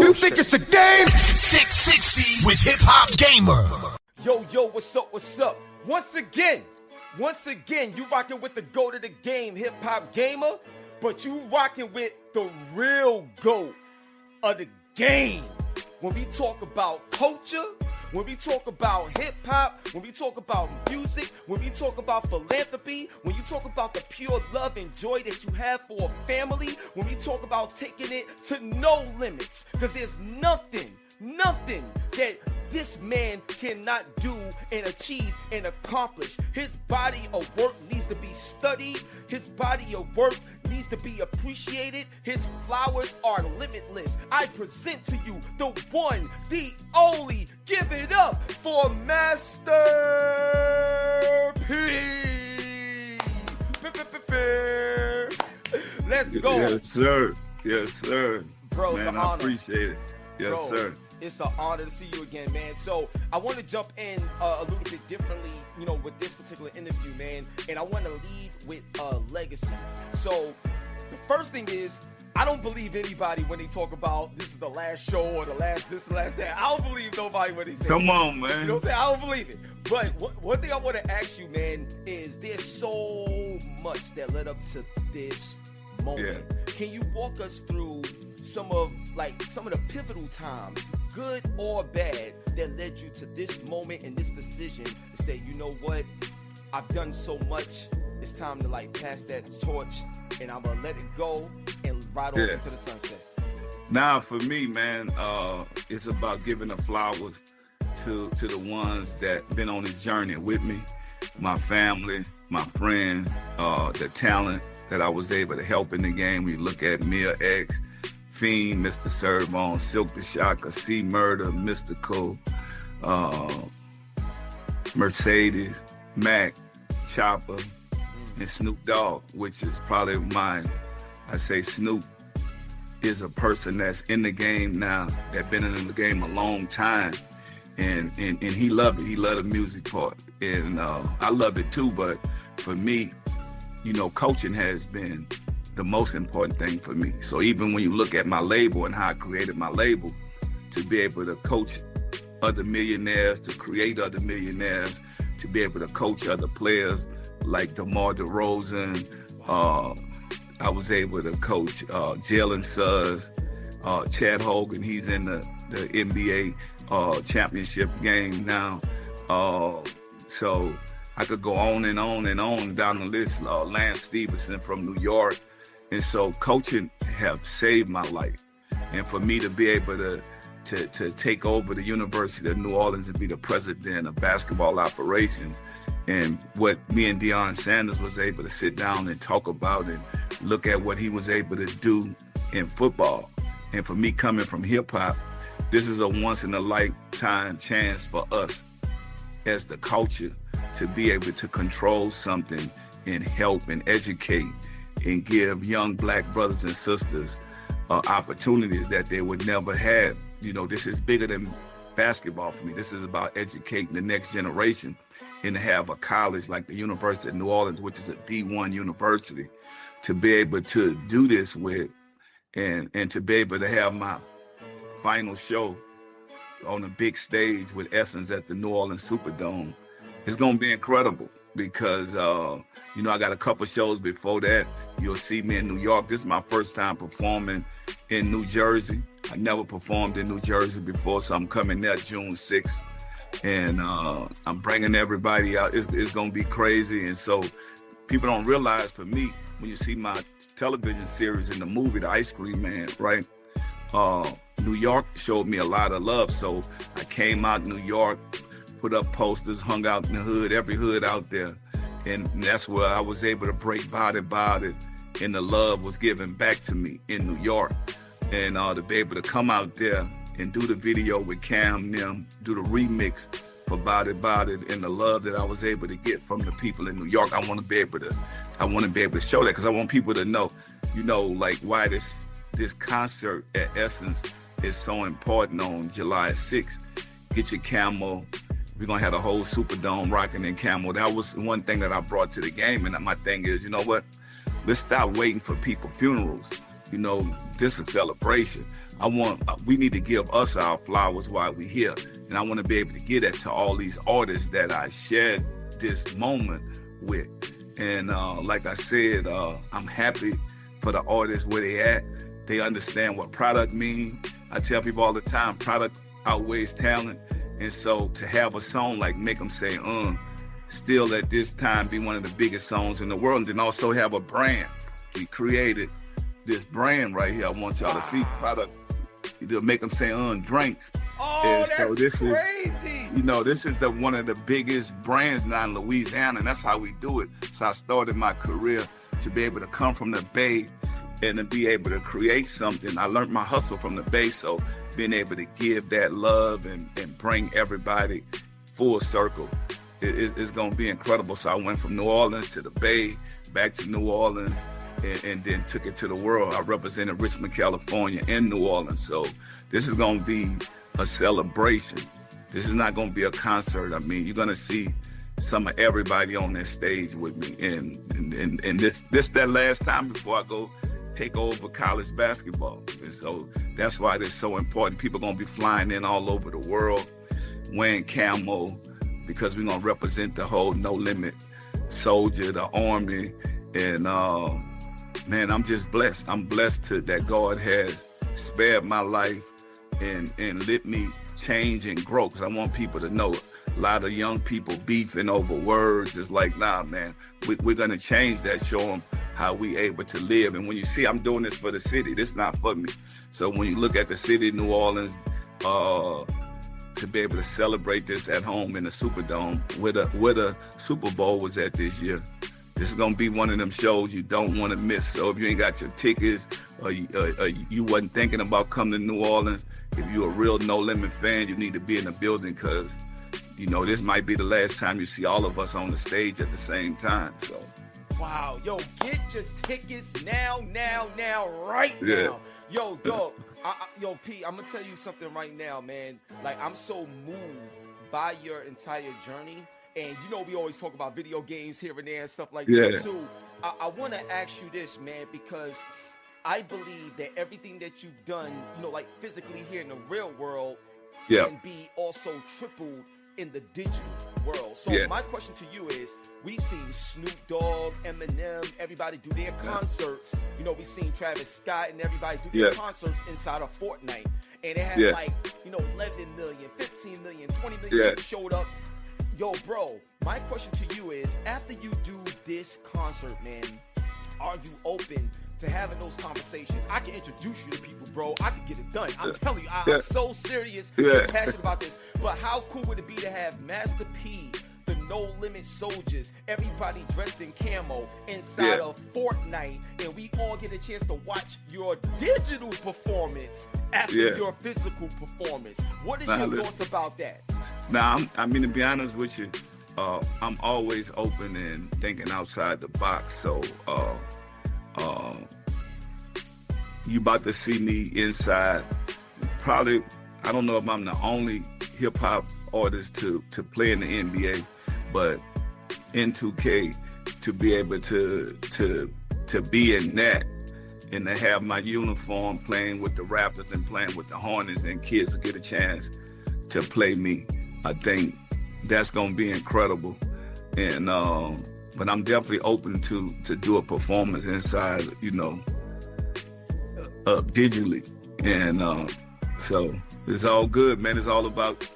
You think it's a game? 660 with Hip Hop Gamer. Yo, what's up? Once again, you rocking with the GOAT of the game, Hip Hop Gamer, but you rocking with the real GOAT of the game. When we talk about culture, when we talk about hip-hop, when we talk about music, when we talk about philanthropy, when you talk about the pure love and joy that you have for a family, when we talk about taking it to no limits, because there's nothing that this man cannot do and achieve and accomplish. His body of work needs to be studied. His body of work needs to be appreciated. His flowers are limitless. I present to you the one, the only. Give it up for Master P. Let's go. Yes, sir. Yes, sir. Bro, man, it's an I honor. appreciate it. Yes, Bro, sir. It's an honor to see you again, man. So I want to jump in a little bit differently, with this particular interview, man. And I want to lead with legacy. So the first thing is, I don't believe anybody when they talk about this is the last show or the last this, the last that. I don't believe nobody when they say Come on, man. You know what I'm saying? I don't believe it. But one thing I want to ask you, man, is there's so much that led up to this moment. Yeah. Can you walk us through some of the pivotal times, good or bad, that led you to this moment and this decision to say, you know what, I've done so much, it's time to pass that torch and I'm gonna let it go and ride on into the sunset? Now, for me, man, it's about giving the flowers to the ones that been on this journey with me, my family, my friends, the talent that I was able to help in the game. We look at Mia X, Fiend, Mr. Servon, Silk the Shocker, C Murder, Mystical, Mercedes, Mac, Chopper, and Snoop Dogg, which is probably I say Snoop is a person that's in the game now, that been in the game a long time. And he loved it. He loved the music part. And I love it too, but for me, coaching has been the most important thing for me. So even when you look at my label and how I created my label, to be able to coach other millionaires, to create other millionaires, to be able to coach other players like DeMar DeRozan, I was able to coach Jalen Suggs, Chad Hogan, he's in the NBA championship game now. So I could go on and on and on down the list. Lance Stevenson from New York. And so coaching have saved my life. And for me to be able to take over the University of New Orleans and be the president of basketball operations, and what me and Deion Sanders was able to sit down and talk about and look at what he was able to do in football. And for me coming from hip hop, this is a once in a lifetime chance for us as the culture to be able to control something and help and educate and give young black brothers and sisters opportunities that they would never have. This is bigger than basketball for me. This is about educating the next generation, and to have a college like the University of New Orleans, which is a D1 university, to be able to do this with, and to be able to have my final show on a big stage with Essence at the New Orleans Superdome. It's going to be incredible because, I got a couple shows before that. You'll see me in New York. This is my first time performing in New Jersey. I never performed in New Jersey before, so I'm coming there June 6th. And I'm bringing everybody out. It's going to be crazy. And so people don't realize, for me, when you see my television series and the movie, The Ice Cream Man, right? New York showed me a lot of love. So I came out New York, put up posters, hung out in the hood, every hood out there. And that's where I was able to break body, and the love was given back to me in New York. And to be able to come out there and do the video with Cam them, do the remix for Body, and the love that I was able to get from the people in New York. I want to be able to show that, because I want people to know, why this concert at Essence is so important on July 6th. Get your camo. We're going to have the whole Superdome rocking in camo. That was one thing that I brought to the game. And my thing is, let's stop waiting for people's funerals. this is a celebration. We need to give us our flowers while we're here. And I want to be able to get that to all these artists that I shared this moment with. And like I said, I'm happy for the artists where they at. They understand what product means. I tell people all the time, product outweighs talent. And so to have a song like Make 'Em Say, still at this time be one of the biggest songs in the world, and then also have a brand. We created this brand right here. I want y'all to see product. To Make 'Em Say, drinks. Oh, and that's so this crazy. This is one of the biggest brands now in Louisiana, and that's how we do it. So I started my career to be able to come from the Bay and to be able to create something. I learned my hustle from the Bay, so being able to give that love and bring everybody full circle is going to be incredible. So I went from New Orleans to the Bay, back to New Orleans, and then took it to the world. I represented Richmond, California, and New Orleans. So this is going to be a celebration. This is not going to be a concert. I mean, you're going to see some of everybody on that stage with me. And this that last time before I go take over college basketball. And so that's why it's so important. People are going to be flying in all over the world, wearing camo, because we're going to represent the whole No Limit soldier, the Army. And man, I'm just blessed. I'm blessed that God has spared my life and let me change and grow, because I want people to know a lot of young people beefing over words. It's like, nah, man, we're going to change that, show them how we able to live. And when you see I'm doing this for the city, this not for me. So when you look at the city of New Orleans, to be able to celebrate this at home in the Superdome, where the Super Bowl was at this year, this is going to be one of them shows you don't want to miss. So if you ain't got your tickets, or you wasn't thinking about coming to New Orleans, if you're a real No Limit fan, you need to be in the building, because, this might be the last time you see all of us on the stage at the same time. So. Wow, yo, get your tickets now, right now. Yo, dog, yo, P, I'm going to tell you something right now, man. Like, I'm so moved by your entire journey. And we always talk about video games here and there and stuff like that too. I want to ask you this, man, because I believe that everything that you've done, like physically here in the real world, can be also tripled in the digital world. So my question to you is, we've seen Snoop Dogg, Eminem, everybody do their concerts. We've seen Travis Scott and everybody do their concerts inside of Fortnite. And they have 11 million, 15 million, 20 million people showed up. Yo, bro, my question to you is, after you do this concert, man, are you open to having those conversations? I can introduce you to people, bro. I can get it done. I'm telling you, I'm so serious and passionate about this. But how cool would it be to have Master P, the No Limit Soldiers, everybody dressed in camo inside of Fortnite, and we all get a chance to watch your digital performance after your physical performance? What is your thoughts about that? Now, I mean, to be honest with you, I'm always open and thinking outside the box. So you about to see me inside. Probably, I don't know if I'm the only hip hop artist to play in the NBA, but in 2K, to be able to be in that and to have my uniform, playing with the Raptors and playing with the Hornets, and kids to get a chance to play me. I think that's gonna be incredible, and but I'm definitely open to do a performance inside, digitally, and so it's all good, man. It's all about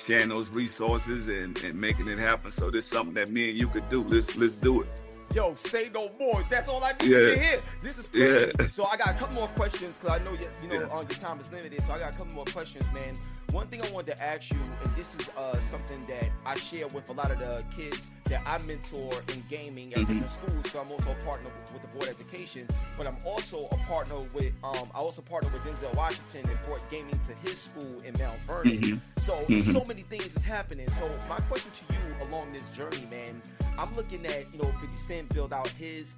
sharing those resources and making it happen. So this is something that me and you could do. Let's do it. Yo, say no more. That's all I need to hear. This is crazy. So I got a couple more questions, because I know your time is limited. So I got a couple more questions, man. One thing I wanted to ask you, and this is something that I share with a lot of the kids that I mentor in gaming at different schools. So I'm also a partner with the Board of Education, but I'm also a partner with I also partner with Denzel Washington and brought gaming to his school in Mount Vernon. So so many things is happening. So my question to you along this journey, man, I'm looking at 50 Cent build out his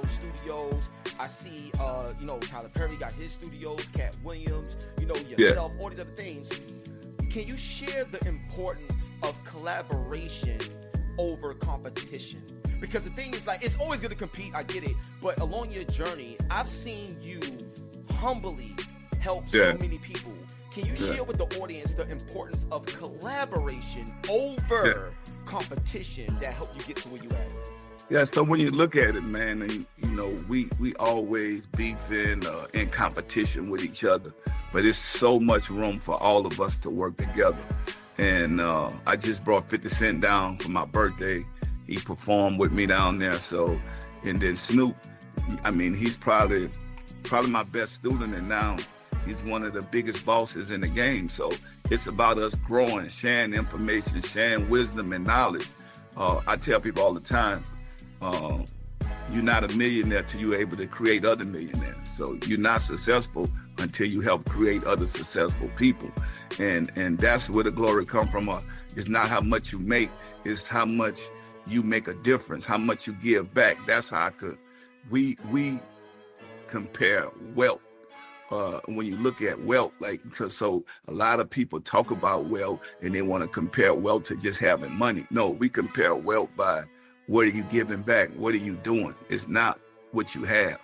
studios. I see Tyler Perry got his studios, Cat Williams, yourself, all these other things. Can you share the importance of collaboration over competition? Because the thing is, like, it's always going to compete, I get it, but along your journey, I've seen you humbly help so many people. Can you share with the audience the importance of collaboration over competition that helped you get to where you at? Yeah, so when you look at it, man, and you know, we always beefing in competition with each other, but it's so much room for all of us to work together. And I just brought 50 Cent down for my birthday. He performed with me down there. So, and then Snoop, I mean, he's probably my best student, and now he's one of the biggest bosses in the game. So it's about us growing, sharing information, sharing wisdom and knowledge. I tell people all the time, you're not a millionaire till you're able to create other millionaires. So you're not successful until you help create other successful people. And that's where the glory comes from. It's not how much you make, it's how much you make a difference, how much you give back. That's how we compare wealth. When you look at wealth, so a lot of people talk about wealth and they want to compare wealth to just having money. No, we compare wealth by what are you giving back? What are you doing? It's not what you have.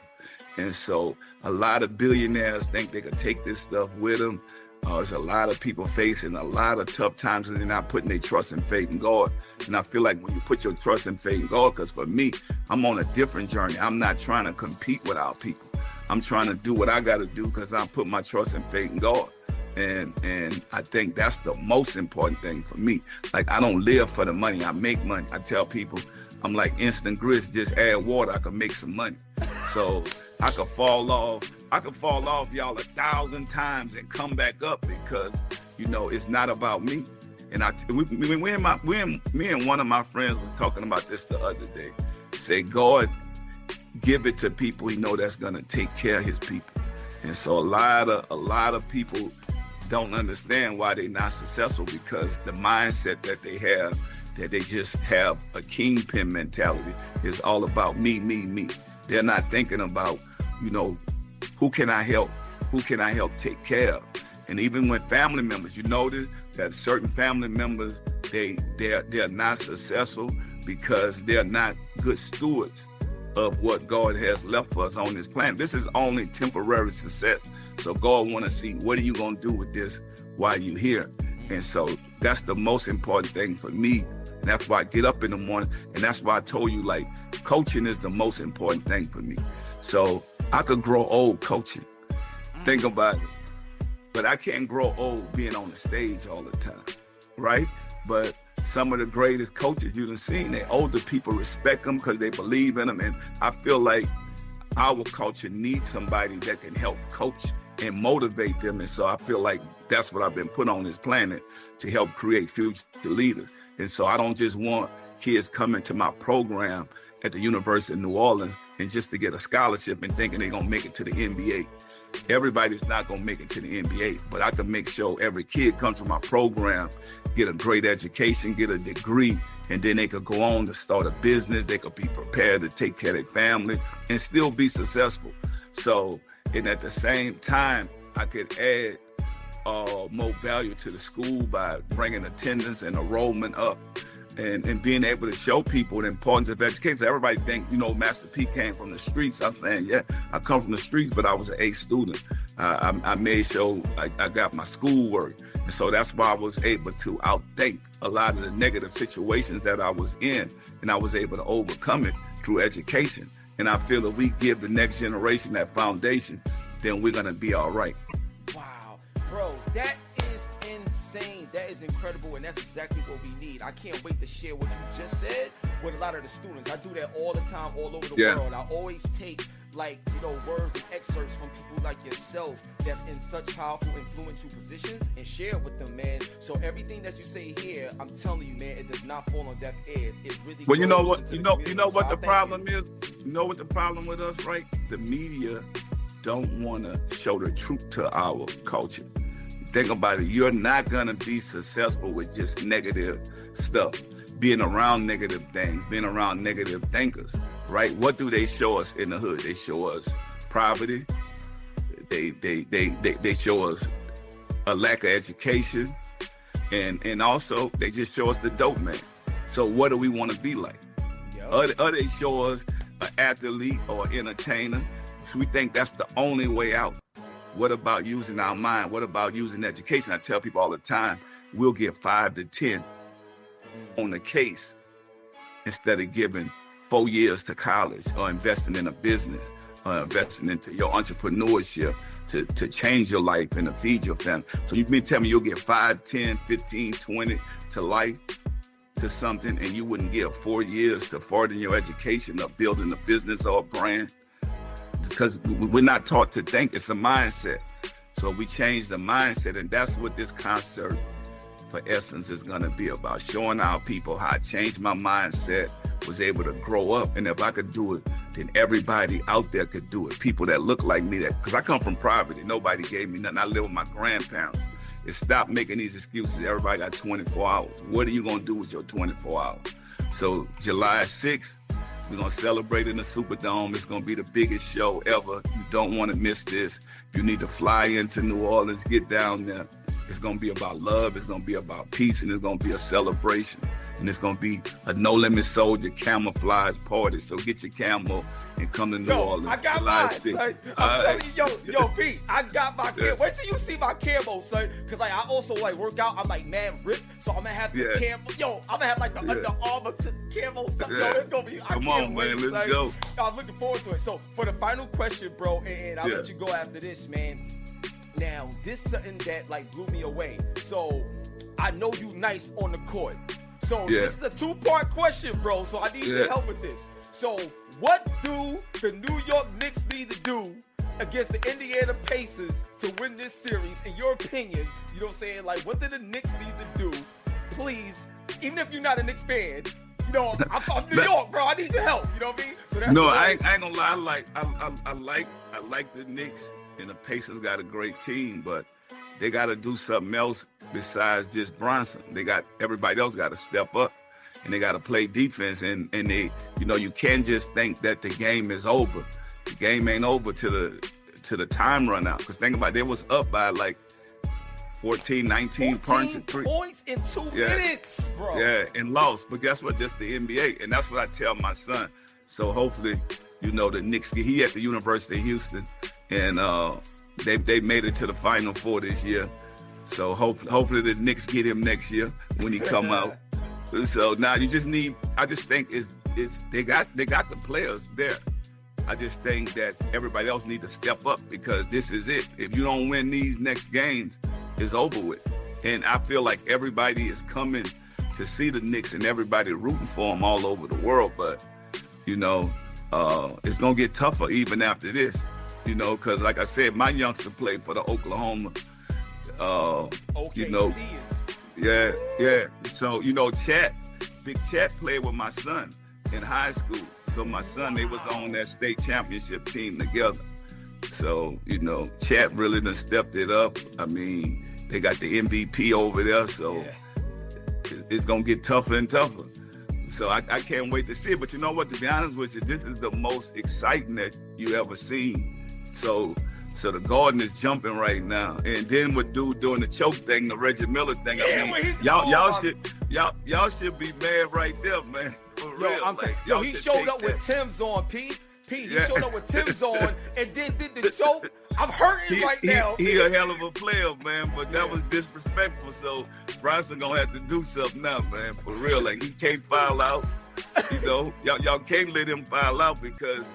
And so a lot of billionaires think they could take this stuff with them. There's a lot of people facing a lot of tough times and they're not putting their trust and faith in God. And I feel like when you put your trust and faith in God, because for me, I'm on a different journey. I'm not trying to compete with our people. I'm trying to do what I got to do because I put my trust and faith in God. And I think that's the most important thing for me. Like, I don't live for the money. I make money. I tell people, I'm like instant grits, just add water, I can make some money. So I could fall off y'all 1,000 times and come back up because, you know, it's not about me. And me and one of my friends was talking about this the other day. Say, God, give it to people he know that's gonna take care of his people. And so a lot of people don't understand why they're not successful, because the mindset that they have, that they just have a kingpin mentality, is all about me, me, me. They're not thinking about, you know, who can I help? Who can I help take care of? And even when family members, you notice that certain family members, they're not successful because they're not good stewards of what God has left for us on this planet. This is only temporary success. So God want to see, what are you going to do with this while you're here? And so that's the most important thing for me. And that's why I get up in the morning. And that's why I told you, like, coaching is the most important thing for me. So I could grow old coaching. Think about it. But I can't grow old being on the stage all the time, right? But some of the greatest coaches you've seen, the older people respect them because they believe in them. And I feel like our culture needs somebody that can help coach and motivate them. And so I feel like that's what I've been put on this planet, to help create future leaders. And so I don't just want kids coming to my program at the University of New Orleans and just to get a scholarship and thinking they're gonna make it to the NBA. Everybody's not gonna make it to the NBA, but I can make sure every kid comes to my program, get a great education, get a degree, and then they could go on to start a business. They could be prepared to take care of their family and still be successful. So, and at the same time, I could add more value to the school by bringing attendance and enrollment up, and being able to show people the importance of education. Everybody think, you know, Master P came from the streets. I'm saying, yeah, I come from the streets, but I was an A student. I made sure I got my schoolwork. And so that's why I was able to outthink a lot of the negative situations that I was in, and I was able to overcome it through education. And I feel if we give the next generation that foundation, then we're gonna be all right. Wow, bro, that is insane. That is incredible, and that's exactly what we need. I can't wait to share what you just said with a lot of the students. I do that all the time, all over the world. I always take, like, you know, words and excerpts from people like yourself that's in such powerful, influential positions and share it with them, man. So everything that you say here, I'm telling you, man, it does not fall on deaf ears. It really. Well, you know what? You know what the problem is. You know what the problem with us, right? The media don't want to show the truth to our culture. Think about it. You're not gonna be successful with just negative stuff, being around negative things, being around negative thinkers, right? What do they show us in the hood? They show us poverty. They show us a lack of education, and also they just show us the dope man. So what do we want to be like? Or they show us an athlete or entertainer. So we think that's the only way out. What about using our mind? What about using education? I tell people all the time, we'll get 5 to 10 on the case instead of giving 4 years to college or investing in a business or investing into your entrepreneurship to change your life and to feed your family. So you mean tell me you'll get 5, 10, 15, 20 to life, to something, and you wouldn't give 4 years to further your education or building a business or a brand? Because we're not taught to think. It's a mindset. So we change the mindset, and that's what this concert for Essence is going to be about, showing our people how I changed my mindset, was able to grow up, and if I could do it, then everybody out there could do it. People that look like me, because I come from poverty. Nobody gave me nothing. I live with my grandparents. It's stop making these excuses. Everybody got 24 hours. What are you going to do with your 24 hours? So July 6th, we're going to celebrate in the Superdome. It's going to be the biggest show ever. You don't want to miss this. If you need to fly into New Orleans, get down there. It's going to be about love. It's going to be about peace, and it's going to be a celebration. And it's going to be a No Limit Soldier camouflage party. So get your camo and come to New Orleans. I got mine, son. I'm telling you, yo, Pete, I got my camo. Wait till you see my camo, son. Because I also work out. I'm man ripped. So I'm going to have the camo. Yo, I'm going to have the Under Armour camo stuff. Yo, it's going to be, Come on, man. Let's go. I'm looking forward to it. So for the final question, bro, and I'll let you go after this, man. Now, this is something that blew me away. So I know you nice on the court. So this is a 2-part question, bro. So I need your help with this. So what do the New York Knicks need to do against the Indiana Pacers to win this series? In your opinion, you know what I'm saying? What do the Knicks need to do? Please, even if you're not a Knicks fan, I'm from New York, bro. I need your help. You know what I mean? So that's I ain't gonna lie. I like the Knicks, and the Pacers got a great team, but they got to do something else besides just Bronson. Everybody else got to step up, and they got to play defense. And they, you can't just think that the game is over. The game ain't over till the time run out. Because think about it, they was up by 14, 19 points in 2 minutes, bro. Yeah, and lost. But guess what? This the NBA, and that's what I tell my son. So hopefully, the Knicks. He at the University of Houston, and They made it to the Final Four this year, so hopefully the Knicks get him next year when he come out. So now you just need. I just think they got the players there. I just think that everybody else need to step up, because this is it. If you don't win these next games, it's over with. And I feel like everybody is coming to see the Knicks, and everybody rooting for them all over the world. But it's gonna get tougher even after this. Because like I said, my youngster played for the Oklahoma. So, Big Chat played with my son in high school. So my son, they was on that state championship team together. So, Chat really done stepped it up. I mean, they got the MVP over there. So it's going to get tougher and tougher. So I can't wait to see it. But you know what? To be honest with you, this is the most exciting that you ever seen. So the Garden is jumping right now, and then with dude doing the choke thing, the Reggie Miller thing. Y'all should be mad right there, man. For real. He showed up with Tim's on, Pete. He showed up with Tim's on, and then did the choke. I'm hurting right now. He a hell of a player, man, but that was disrespectful. So Bronson gonna have to do something now, man. For real, he can't foul out. Y'all can't let him foul out, because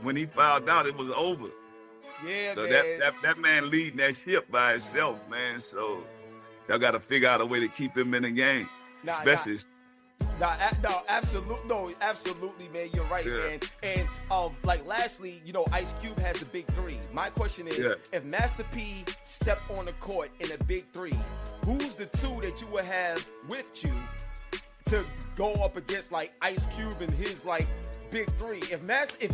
when he fouled out, it was over. Yeah, so man. that man leading that ship by himself, man. So y'all got to figure out a way to keep him in the game, especially. Absolutely, man. You're right, man. And lastly, Ice Cube has the big 3. My question is, if Master P stepped on the court in a big 3, who's the 2 that you would have with you to go up against Ice Cube and his big 3? If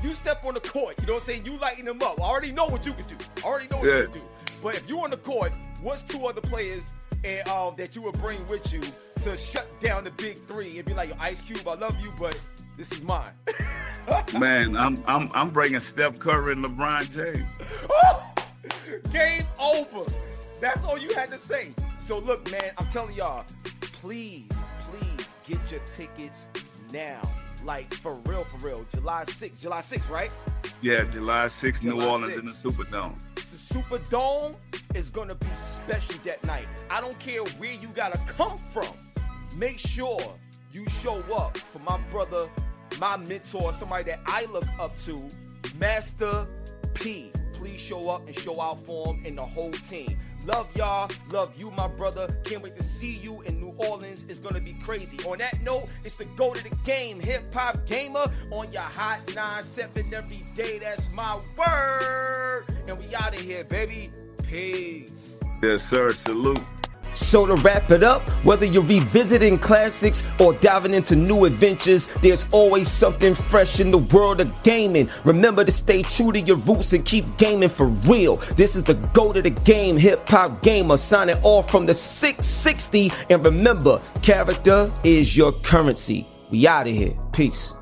you step on the court, you know what I'm saying, you lighten them up. I already know what you can do. You can do. But if you on the court, what's 2 other players that you would bring with you to shut down the big 3 and be like, Ice Cube, I love you, but this is mine? Man, I'm bringing Steph Curry and LeBron James. Game over. That's all you had to say. So look, man, I'm telling y'all, please get your tickets now. Like, for real, July 6th, right? Yeah, July 6th, New July Orleans 6th. in the Superdome. The Superdome is gonna be special that night. I don't care where you gotta come from. Make sure you show up for my brother, my mentor, somebody that I look up to, Master P. Please show up and show out for him and the whole team. Love y'all. Love you, my brother. Can't wait to see you in New Orleans. It's going to be crazy. On that note, it's the go to the game. Hip Hop Gamer on your hot 9-7 every day. That's my word. And we out of here, baby. Peace. Yes, sir. Salute. So to wrap it up, whether you're revisiting classics or diving into new adventures, there's always something fresh in the world of gaming. Remember to stay true to your roots and keep gaming for real. This is the Go to the Game Hip Hop Gamer signing off from the 660. And remember, character is your currency. We out of here. Peace.